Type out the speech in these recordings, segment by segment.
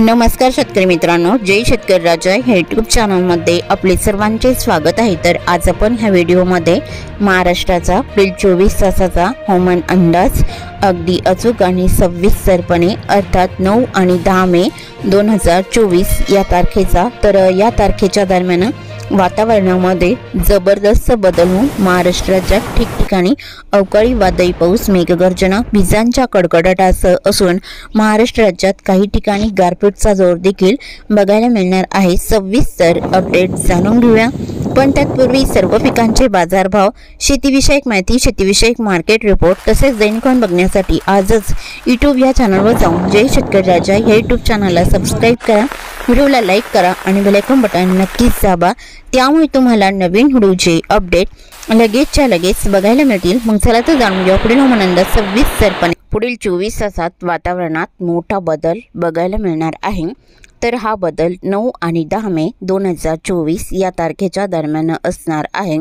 नमस्कार शेतकरी मित्रांनो, जय शेतकरी राजा या यूट्यूब चॅनलमध्ये आपले सर्वांचे स्वागत आहे। तर आज आपण ह्या व्हिडिओमध्ये महाराष्ट्राचा पुढील 24 तासाचा हवामान अंदाज अगदी अचूक आणि सविस्तरपणे अर्थात 9 आणि 10 मे 2024 या तारखेचा। तर या तारखेच्या दरम्यान वातावरणामध्ये जबरदस्त बदल होऊन महाराष्ट्राच्या ठिकठिकाणी अवकाळी वादळी पाऊस, मेघगर्जना, विजांच्या कडकडाटासह असून महाराष्ट्र राज्यात काही ठिकाणी गारपीटचा जोर देखील बघायला मिळणार आहे। सविस्तर अपडेट जाणून घेऊया, पण त्यापूर्वी सर्व पिकांचे बाजारभाव, शेतीविषयक माहिती, शेतीविषयक मार्केट रिपोर्ट तसेच दैनिकन बघण्यासाठी आजच यूट्यूब या चॅनलवर जाऊन जय शेतकरी राजा या यूट्यूब चॅनलला सबस्क्राइब करा, व्हिडिओला लाईक करा आणि बेल आयकॉन बटन नक्कीच दाबा, त्यामुळे तुम्हाला नवीन व्हिडिओचे अपडेट लगेचच्या लगेच बघायला मिळतील। मग चला तर जाणून घेऊ पुढील हवामान अंदाज सविस्तरपणे। पुढील 24 तासात वातावरणात मोठा बदल बघायला मिळणार आहे। तर हा बदल 9 आणि 10 मे 2024 या तारखेच्या दरम्यान असणार आहे।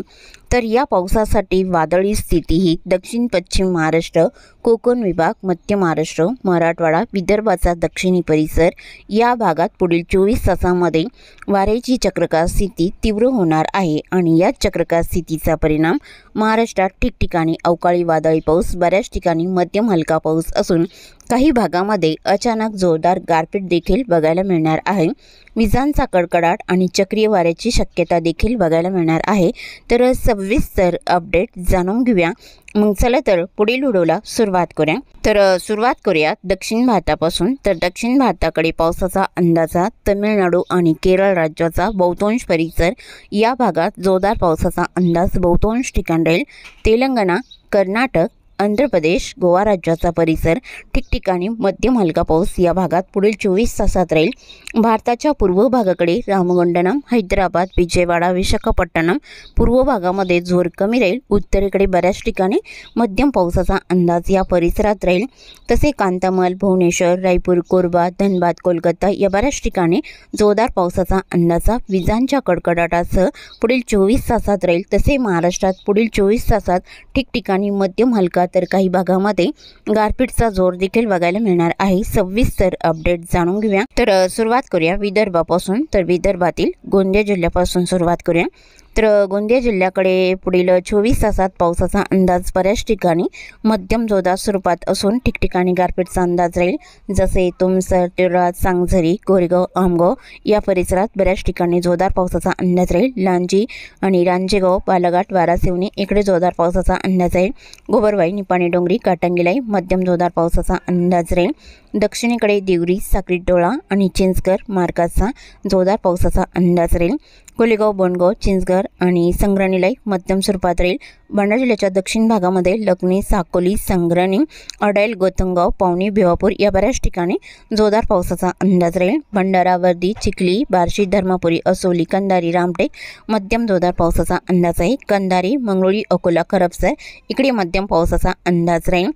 तर या पावसासाठी वादळी स्थिती ही दक्षिण पश्चिम महाराष्ट्र, कोकण विभाग, मध्य महाराष्ट्र, मराठवाडा, विदर्भाचा दक्षिणी परिसर या भागात पुढील 24 तासांमध्ये वाऱ्याची चक्रकार स्थिती तीव्र होणार आहे आणि या चक्रकार स्थितीचा परिणाम महाराष्ट्रात ठिकठिकाणी अवकाळी वादळी पाऊस, बऱ्याच ठिकाणी मध्यम हलका पाऊस असून काही भागामध्ये अचानक जोरदार गारपीट देखील बघायला मिळणार आहे। विजांचा कडकडाट आणि चक्रीय वाऱ्याची शक्यता देखील बघायला मिळणार आहे। तर सविस्तर अपडेट जाणून घेऊया। मग चला तर पुढील व्हिडिओला सुरुवात करूया। तर सुरुवात करूया दक्षिण भारतापासून। तर दक्षिण भारताकडे पावसाचा अंदाजा तमिळनाडू आणि केरळ राज्याचा बहुतांश परिसर या भागात जोरदार पावसाचा अंदाज बहुतांश ठिकाणी राहील। तेलंगणा, कर्नाटक, आंध्र प्रदेश, गोवा राज्याचा परिसर ठिकठिकाणी मध्यम हलका पाऊस या भागात पुढील 24 तासात राहील। भारताच्या पूर्व भागाकडे रामगुंडम, हैदराबाद, विजयवाडा, विशाखापट्टणम पूर्व भागामध्ये जोर कमी राहील। उत्तरेकडे बऱ्याच ठिकाणी मध्यम पावसाचा अंदाज या परिसरात राहील। तसे कांतामल, भुवनेश्वर, रायपूर, कोरबा, धनबाद, कोलकाता या बऱ्याच ठिकाणी जोरदार पावसाचा अंदाजा विजांच्या कडकडाटासह पुढील 24 तासात राहील। तसे महाराष्ट्रात पुढील 24 तासात ठिकठिकाणी मध्यम हलका तर काही भागामध्ये गारपीटचा जोर देखील बघायला मिळणार आहे। सविस्तर अपडेट जाणून घेऊया। तर सुरुवात करूया विदर्भापासून। तर विदर्भातील गोंदिया जिल्ह्यापासून सुरुवात करूया। तर गोंदिया जिल्ह्याकडे पुढील 24 तासात पावसाचा अंदाज बऱ्याच ठिकाणी मध्यम जोरदार स्वरूपात असून ठिकठिकाणी गारपीटचा अंदाज राहील। जसे तुमसर, तिळा, सांगझरी, गोरेगाव, आमगाव या परिसरात बऱ्याच ठिकाणी जोरदार पावसाचा अंदाज राहील। लांजी आणि रांजेगाव, बालाघाट, वारासिवनी इकडे जोरदार पावसाचा अंदाज राहील। गोबरवाई, निपाणी, डोंगरी, काटंगिलाई मध्यम जोरदार पावसाचा अंदाज राहील। दक्षिणेकडे देवरी, साक्री, डोळा आणि चिंचकर मार्गाचा जोरदार पावसाचा अंदाज राहील। कोलेगाव, बोंडगाव, चिंचघर आणि संग्रानीलाई मध्यम स्वरूपात राहील। भंडारा जिल्ह्याच्या दक्षिण भागामध्ये लखनी, साकोली, संग्रानी, अडाईल, गोतंगाव, पावनी, भिवापूर या बऱ्याच ठिकाणी जोरदार पावसाचा अंदाज राहील। भंडारा, वर्दी, चिखली, बार्शी, धर्मापुरी, असोली, कंधारी, रामटेक मध्यम जोरदार पावसाचा अंदाज आहे। कंधारी, मंगळुरी, अकोला, खरबसर इकडे मध्यम पावसाचा अंदाज राहील।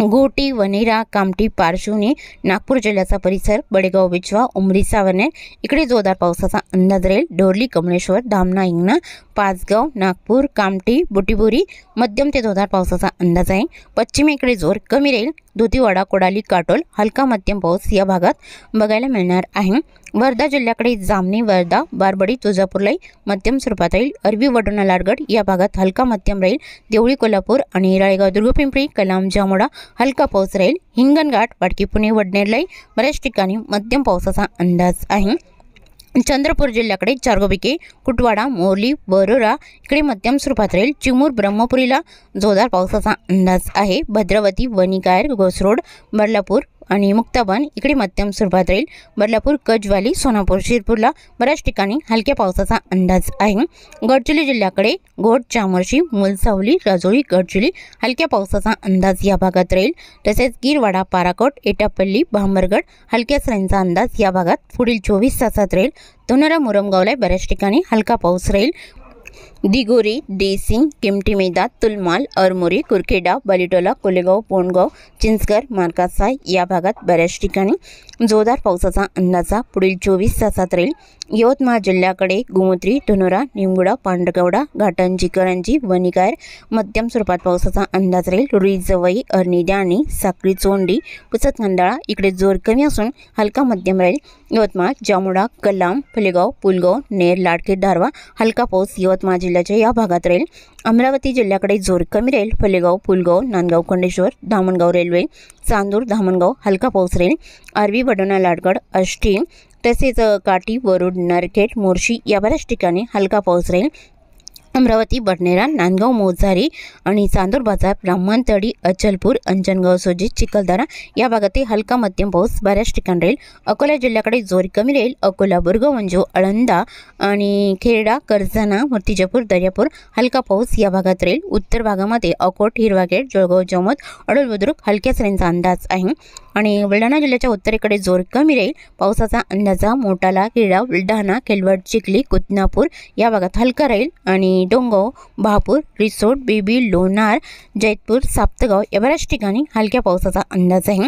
घोटी, वनेरा, कामठी, पारशिवनी, नागपूर जिल्ह्याचा परिसर, बडेगाव, बिचवा, उमरी, सावनेर इकडे जोरदार पावसाचा अंदाज राहील। ढोरली, कमळेश्वर, धामणा, हिंगणा, पाचगाव, नागपूर, कामठी, बुटीबुरी मध्यम ते जोरदार पावसाचा अंदाज आहे। पश्चिमेकडे जोर कमी राहील। धोतीवाडा, कोडाली, काटोल हलका मध्यम पाऊस या भागात बघायला मिळणार आहे। वर्धा जिल्ह्याकडे जामणी, वर्धा, बारबडी, तुळजापूरलाई मध्यम स्वरूपात राहील। अरबी, वडोणा, लाडगड या भागात हलका मध्यम राहील। देवळी, कोल्हापूर आणि राळेगाव, दुर्गपिंपरी, कलाम, जामोडा हलका पाऊस राहील। हिंगणघाट, वाडकी, पुणे, वडनेरलाई बऱ्याच ठिकाणी मध्यम पावसाचा अंदाज आहे। चंद्रपूर जिल्ह्याकडे चारगोबिके, कुटवाडा, मोरली, वरोरा इकडे मध्यम स्वरूपात राहील। चिमूर, ब्रह्मपुरीला जोरदार पावसाचा अंदाज आहे। भद्रावती, वणीकायर, घोसरोड, बदलापूर आणि मुक्ताबन इकडे मध्यम स्वरूपात राहील। बदलापूर, कजवाली, सोनापूर, शिरपूरला बऱ्याच ठिकाणी हलक्या पावसाचा अंदाज आहे। गडचिरोली जिल्ह्याकडे घोट, चामोर्शी, मुलसावली, राजोळी, गडचिरोली हलक्या पावसाचा अंदाज या भागात राहील। तसेच गिरवाडा, पाराकोट, एटापल्ली, भांबरगड हलक्या सरींचा अंदाज या भागात पुढील 24 तासात राहील। धोनरा, मुरमगावला बऱ्याच ठिकाणी हलका पाऊस राहील। दिगोरी, देसिंग, किमठी मेदा, तुलमाल, अरमोरी, कुरखेडा, बलिटोला, कोलेगाव, पोंडगाव, चिंचकर, मार्कासाय या भागात बऱ्याच ठिकाणी जोरदार पावसाचा अंदाज पुढील 24 तासात राहील। यवतमाळ जिल्ह्याकडे गोमूत्री, धनोरा, निमगुडा, पांढरकवडा, घाटंजी, करंजी, वणिकायर मध्यम स्वरूपात पावसाचा अंदाज राहील। रुई, जवई, अर्निद्या आणि साक्री, चोंडी, पुसद, खंडाळा इकडे जोर कमी असून हलका मध्यम राहील। यवतमाळ, जामुडा, कलाम, फलेगाव, पुलगाव, नेर, लाडके, दारवा हलका पाऊस यवतमाळ जिल्ह्याच्या या भागात राहील। अमरावती जिल्ह्याकडे जोर कमी राहील। फलेगाव, पुलगाव, नांदगाव, खंडेश्वर, धामणगाव रेल्वे, चांदूर, धामणगाव हलका पाऊस राहील। आरवी, वडोणा, लाडगड, आष्टी तसेच काटी, वरुड, नरखेड, मोर्शी या बऱ्याच ठिकाणी हलका पाऊस राहील। अमरावती, बडनेरा, नांदगाव, मोझारी आणि चांदूर बाजार, ब्राह्मणतडी, अचलपूर, अंजनगाव, सोजी, चिखलदरा या भागातही हलका मध्यम पाऊस बऱ्याच ठिकाणी राहील। अकोला जिल्ह्याकडे जोर कमी राहील। अकोला, बुरगावंजो, आळंदा आणि खेरडा, करजाना, मूर्तिजापूर, दर्यापूर हलका पाऊस या भागात राहील। उत्तर भागामध्ये अकोट, हिरवाखेड, जळगाव, जमोद, अडोल, बुद्रुक हलक्या सरींचा अंदाज आहे। आणि बुलढाणा जिल्ह्याच्या उत्तरेकडे जोर कमी राहील। पावसाचा अंदाजा मोटाला, क्रीडा, बुलढाणा, केलवड, चिखली, कुतनापूर या भागात हलका राहील। आणि डोंगाव, बहापूर, रिसोड, बेबी, लोणार, जैतपूर, साप्तगाव या बऱ्याच ठिकाणी हलक्या पावसाचा अंदाज आहे।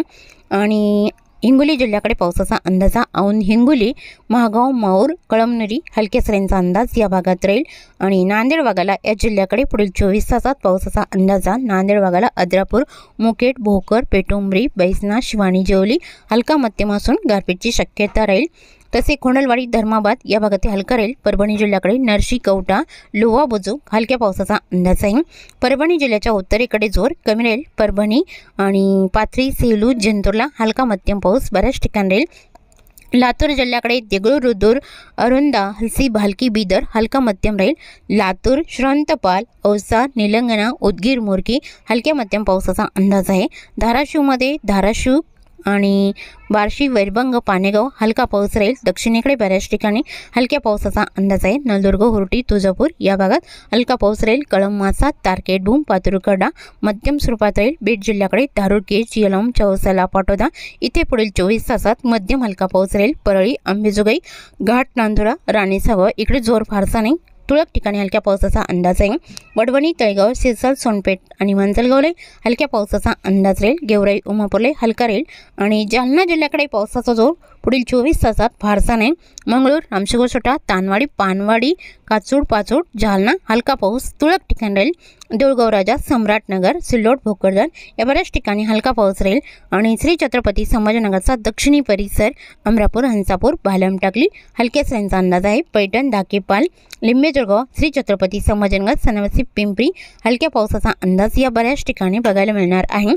आणि हिंगोली जिल्ह्याकडे पावसाचा अंदाजा औंध, हिंगोली, महागाव, माऊर, कळमनुरी हलक्या सरींचा अंदाज या भागात राहील। आणि नांदेड वाघाला या जिल्ह्याकडे पुढील 24 तासात पावसाचा अंदाजा नांदेड वाघाला, अद्रापूर, मुखेड, भोकर, पेटुंबरी, बैसना, शिवानी, जेवली हलका मध्यम असून गारपीटची शक्यता राहील। तसे खोंडलवाडी, धर्माबाद या भागात हलका राहील। परभणी जिल्ह्याकडे नरशी, कवठा, लोहा, बुजुर्ग हलक्या पावसाचा अंदाज आहे। परभणी जिल्ह्याच्या उत्तरेकडे जोर कमी राहील। परभणी आणि पाथरी, सेलू, जिंतूरला हलका मध्यम पाऊस बऱ्याच ठिकाणी राहील। लातूर जिल्ह्याकडे देगलूर, रुद्र, अरुंदा, हलसी, भालकी, बिदर हलका मध्यम राहील। लातूर, श्रवंतपाल, औसा, निलंगणा, उदगीर, मुरकी हलक्या मध्यम पावसाचा अंदाज आहे। धाराशिवमध्ये धाराशिव आणि बार्शी, वैरभंग, पानेगाव हलका पाऊस राहील। दक्षिणेकडे बऱ्याच ठिकाणी हलक्या पावसाचा अंदाज आहे। नलदुर्ग, हुर्टी, तुळजापूर या भागात हलका पाऊस राहील। कळंब, मासा, तारकेड, भूम, पातुरकडा मध्यम स्वरूपात राहील। बीड जिल्ह्याकडे धारूर, केज, यलम, चौसाला, पाटोदा इथे पुढील 24 तासात मध्यम हलका पाऊस राहील। परळी, अंबेजोगाई, घाट, नांदुरा, राणीसागर इकडे जोर फारसा नाही। तुरळक ठिकाणी हलक्या पावसाचा अंदाज आहे। वडवणी, तळेगाव, सिरसाल, सोनपेठ आणि मांजलगावला हलक्या पावसाचा अंदाज राहील। गेवराई, उमापूरला हलका राहील। आणि जालना जिल्ह्याकडे पावसाचा जोर पुढील 24 तासात फारसा नाही। मंगळूर, रामशेगो, छोटा, तानवाडी, पानवाडी, काचूड, पाचोड, जालना हलका पाऊस तुरळक ठिकाणी राहील। देऊळगाव राजा, सम्राटनगर, सिल्लोड, भोकरदन या बऱ्याच ठिकाणी हलका पाऊस राहील। आणि श्री छत्रपती संभाजीनगरचा दक्षिणी परिसर, अमरापूर, हंसापूर, भालम टाकली हलक्या सरींचा अंदाज आहे। पैठण, धाकेपाल, लिंबे, जळगाव, श्री छत्रपती संभाजीनगर, सनवसी, पिंपरी हलक्या पावसाचा अंदाज या बऱ्याच ठिकाणी बघायला मिळणार आहे।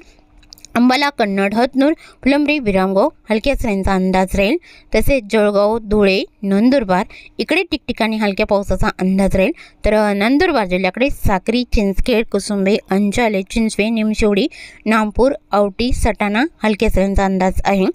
अंबाला, कन्नड, हतनूर, फुलंब्री, विरामगाव हलक्या सरींचा अंदाज राहील। तसेच जळगाव, धुळे, नंदुरबार इकडे ठिकठिकाणी हलक्या पावसाचा अंदाज राहील। तर नंदुरबार जिल्ह्याकडे साक्री, चिंचखेड, कुसुंबे, अंचाले, चिंचवे, निमशेवडी, नामपूर, आवटी, सटाणा हलक्या सरींचा अंदाज आहे।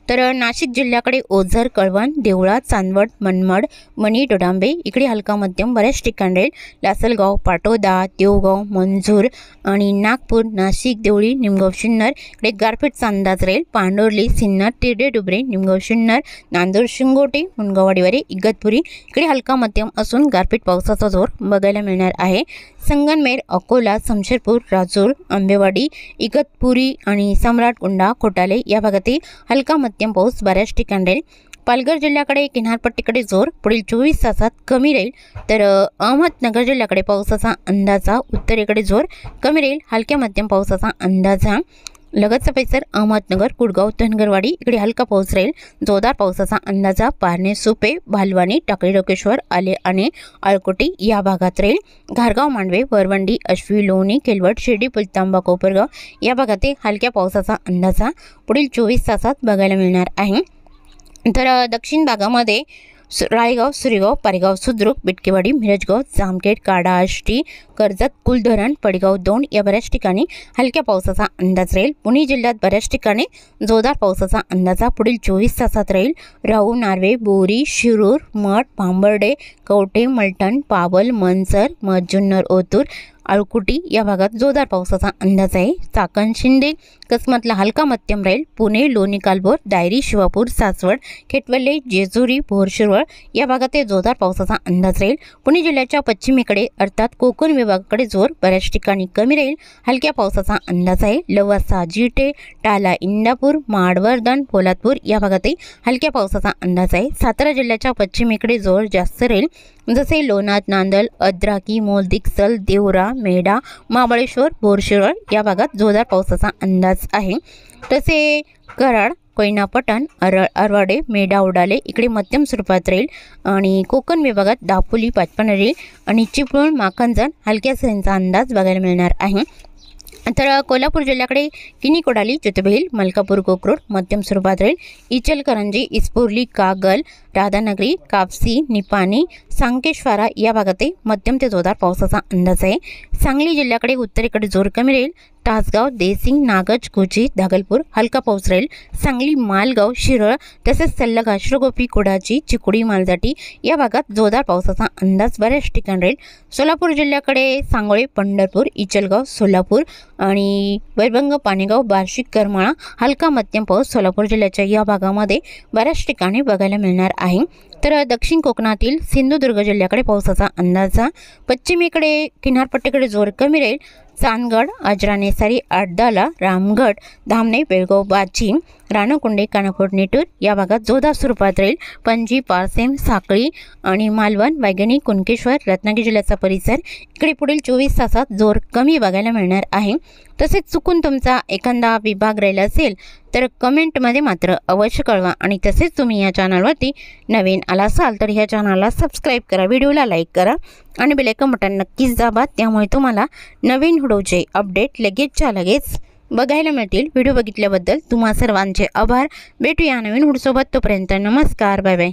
तर नाशिक जिल्ह्याकडे ओझर, कळवण, देवळा, चांदवड, मनमाड, मणी, डोडांबे इकडे हलका मध्यम बऱ्याच ठिकाणी राहील। लासलगाव, पाटोदा, देवगाव, मंजूर आणि नागपूर, नाशिक, देवळी, निमगाव, शिन्नर इकडे गारपीटचा अंदाज राहील। पांडुर्ली, सिन्नर, तिरडे, डुबरे, निमगाव, शिन्नर, नांदूर, शिंगोटे, मुनगाववाडीवारे, इगतपुरी इकडे हलका मध्यम असून गारपीट पावसाचा जोर बघायला मिळणार आहे। संगनमेर, अकोला, शमशेरपूर, राजूर, आंबेवाडी, इगतपुरी आणि सम्राटकुंडा, खोटाले या भागातही हलका मध्यम पाऊस बऱ्याच ठिकाणी राहील। पालघर जिल्ह्याकडे किनारपट्टीकडे जोर पुढील 24 तासात कमी राहील। तर अहमदनगर जिल्ह्याकडे पावसाचा अंदाजा उत्तरेकडे जोर कमी राहील। हलक्या मध्यम पावसाचा अंदाजा लगतचा परिसर, अहमदनगर, कुडगाव, धनगरवाडी इकडे हलका पाऊस राहील। जोरदार पावसाचा अंदाजा पारणे, सुपे, भालवानी, टाकळी, डोकेश्वर, आले आणि आळकोटी या भागात राहील। घारगाव, मांडवे, वरवंडी, अश्वी, लोणी, केलवड, शिर्डी, पुलतांबा, कोपरगाव या भागात हलक्या पावसाचा अंदाजा पुढील 24 तासात बघायला मिळणार आहे। तर दक्षिण भागामध्ये रायगाव, सुरेगाव, पारेगाव, सुद्रुक, बिटकेवाडी, मिरजगाव, जामखेड, काडा, आष्टी, कर्जत, कुलधरण, पडगाव 2 या बऱ्याच ठिकाणी हलक्या पावसाचा अंदाज राहील। पुणे जिल्ह्यात बऱ्याच ठिकाणी जोरदार पावसाचा अंदाजा पुढील 24 तासात राहील। राहू, नार्वे, बोरी, शिरूर, मठ, भांबर्डे, कवठे, मलटण, पावल, मनसर, जुन्नर, ओतूर, आळकुटी या भागात जोरदार पावसाचा अंदाज आहे। चाकण, शिंदे, कसमतला हलका मध्यम राहील। पुणे, लोणी कालभोर, दायरी, शिवापूर, सासवड, खेटवले, जेजुरी, भोरशिरवळ या भागात जोरदार पावसाचा अंदाज राहील। पुणे जिल्ह्याच्या पश्चिमेकडे अर्थात कोकण विभागाकडे जोर बऱ्याच ठिकाणी कमी राहील। हलक्या पावसाचा अंदाज आहे। लवासा, जिटे, टाला, इंदापूर, माडवर्धन, पोलादपूर या भागातही हलक्या पावसाचा अंदाज आहे। सातारा जिल्ह्याच्या पश्चिमेकडे जोर जास्त राहील, जसे लोणार, नांदल, अद्राकी, मोलदिक्सल, देवरा, मेढा, महाबळेश्वर, भोरशिरवळ या भागात जोरदार पावसाचा अंदाज आहे। तसे कराड, कोयना, पटण, अरवाडे, मेढा, उडाले इकडे मध्यम स्वरूपात राहील आणि कोकण विभागात दापोली, पाचपनेरी आणि चिपळूण, माखणजण हलक्या सरींचा अंदाज बघायला मिळणार आहे। तर कोल्हापूर जिल्ह्याकडे किनी, कोडाली, ज्योतिबेल, मलकापूर, कोकरूड मध्यम स्वरूपात राहील। इचलकरंजी, इस्पोर्ली, कागल, राधानगरी, कापसी, निपाणी, सांकेश्वरा या भागातही मध्यम ते जोरदार पावसाचा अंदाज आहे। सांगली जिल्ह्याकडे उत्तरेकडे जोर कमी राहील। तासगाव, देसिंग, नागज, कोची, धागलपूर हलका पाऊस राहील। सांगली, मालगाव, शिरळ तसेच सल्लग, आश्रगोपी, कुडाची, चिकोडी, मालजाटी या भागात जोरदार पावसाचा अंदाज बऱ्याच ठिकाणी राहील। सोलापूर जिल्ह्याकडे सांगोळे, पंढरपूर, इचलगाव, सोलापूर आणि वैभंग, पाणेगाव, बार्शी, करमाळा हलका मध्यम पाऊस सोलापूर जिल्ह्याच्या या भागामध्ये बऱ्याच ठिकाणी बघायला मिळणार आहे। तर दक्षिण कोकणातील सिंधुदुर्ग जिल्ह्याकडे पावसाचा अंदाज पश्चिमेकडे किनारपट्टीकडे जोर कमी राहील। चांदगड, अजरानेसारी, आडदाला, रामगड, धामणे, बेळगाव, बाची, राणकुंडे, कानाकोट, नेटूर या भागात जोरदार स्वरूपात राहील। पणजी, पारसेम, साखळी आणि मालवण, वाघेणी, कुणकेश्वर, रत्नागिरी जिल्ह्याचा परिसर इकडे पुढील 24 तासात जोर कमी बघायला मिळणार आहे। तसेच चुकून तुमचा एखादा विभाग राहिला असेल तर कमेंटमध्ये मात्र अवश्य कळवा आणि तसेच तुम्ही या चॅनलवरती नवीन आला असाल तर ह्या चॅनलला सबस्क्राईब करा, व्हिडिओला लाईक करा आणि बेल आयकॉन बटन नक्कीच दाबा, त्यामुळे तुम्हाला नवीन व्हिडिओचे अपडेट लगेचच्या लगेच बघायला मिळतील। व्हिडिओ बघितल्याबद्दल तुम्हा सर्वांचे आभार। भेटूया नवीन व्हिडिओसोबत, तोपर्यंत नमस्कार, बाय बाय।